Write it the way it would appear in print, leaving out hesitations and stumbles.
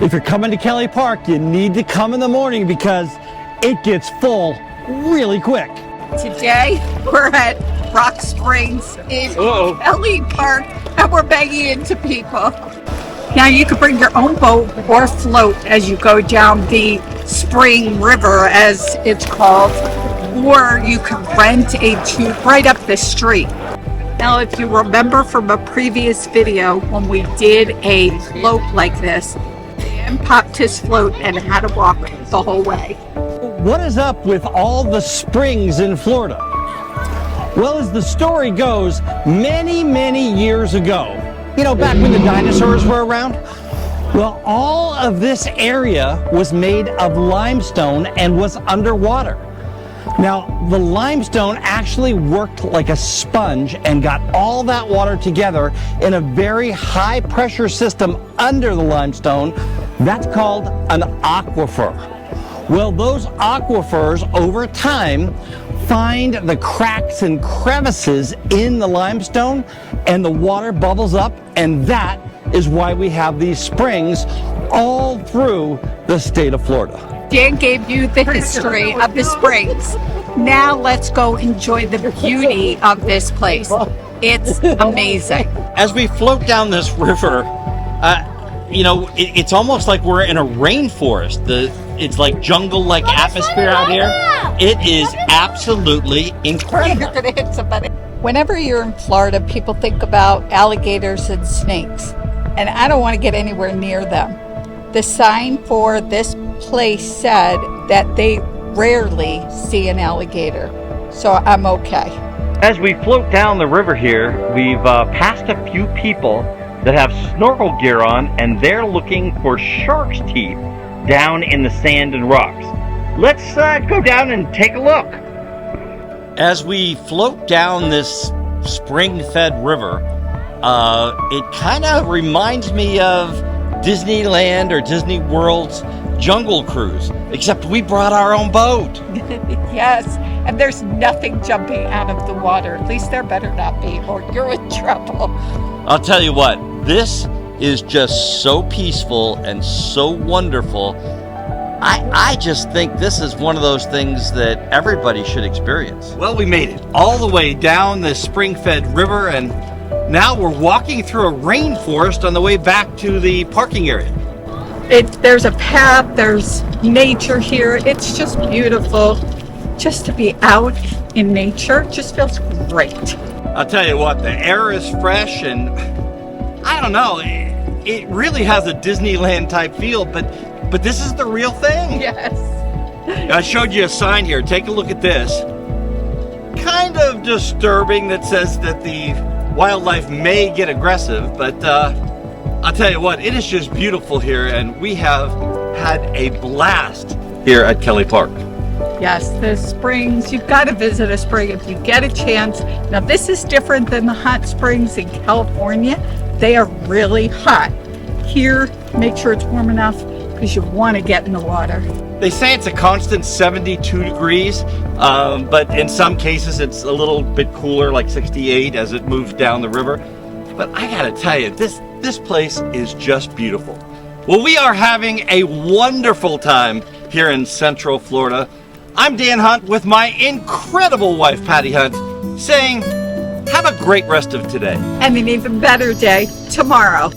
If you're coming to Kelly Park, you need to come in the morning because it gets full really quick. Today, we're at Rock Springs in Kelly Park, and we're banging into people. Now, you can bring your own boat or float as you go down the Spring River, as it's called, or you can rent a tube right up the street. Now, if you remember from a previous video when we did a float like this, Dan popped his float and had to walk the whole way. What is up with all the springs in Florida? Well, as the story goes, many years ago, you know, back when the dinosaurs were around, well, all of this area was made of limestone and was underwater. Now, the limestone actually worked like a sponge and got all that water together in a very high pressure system under the limestone. That's called an aquifer. Well, those aquifers over time find the cracks and crevices in the limestone and the water bubbles up, and that is why we have these springs all through the state of Florida. Dan gave you the history of the springs. Now let's go enjoy the beauty of this place. It's amazing. As we float down this river, you know, it's almost like we're in a rainforest. It's like jungle-like atmosphere out here. It is absolutely incredible. You're gonna hit somebody. Whenever you're in Florida, people think about alligators and snakes, and I don't want to get anywhere near them. The sign for this place said that they rarely see an alligator, so I'm okay. As we float down the river here, we've passed a few people that have snorkel gear on, and they're looking for shark's teeth down in the sand and rocks. Let's go down and take a look. As we float down this spring-fed river, it kind of reminds me of Disneyland or Disney World's Jungle Cruise, except we brought our own boat. Yes, and there's nothing jumping out of the water. At least there better not be, or you're in trouble. I'll tell you what, this is just so peaceful and so wonderful. I just think this is one of those things that everybody should experience. Well, we made it all the way down this spring-fed river, and now we're walking through a rainforest on the way back to the parking area. There's a path, there's nature here. It's just beautiful. Just to be out in nature just feels great. I'll tell you what, the air is fresh, and I don't know, it really has a Disneyland type feel, but this is the real thing. Yes. I showed you a sign here. Take a look at this. Kind of disturbing that says that the wildlife may get aggressive, but I'll tell you what, it is just beautiful here, and we have had a blast here at Kelly Park. Yes, the springs, you've got to visit a spring if you get a chance. Now, this is different than the hot springs in California. They are really hot. Here, make sure it's warm enough because you want to get in the water. They say it's a constant 72 degrees, but in some cases it's a little bit cooler, like 68 as it moves down the river. But I gotta tell you, this place is just beautiful. Well, we are having a wonderful time here in Central Florida. I'm Dan Hunt with my incredible wife, Patti Hunt, saying, have a great rest of today. And an even better day tomorrow.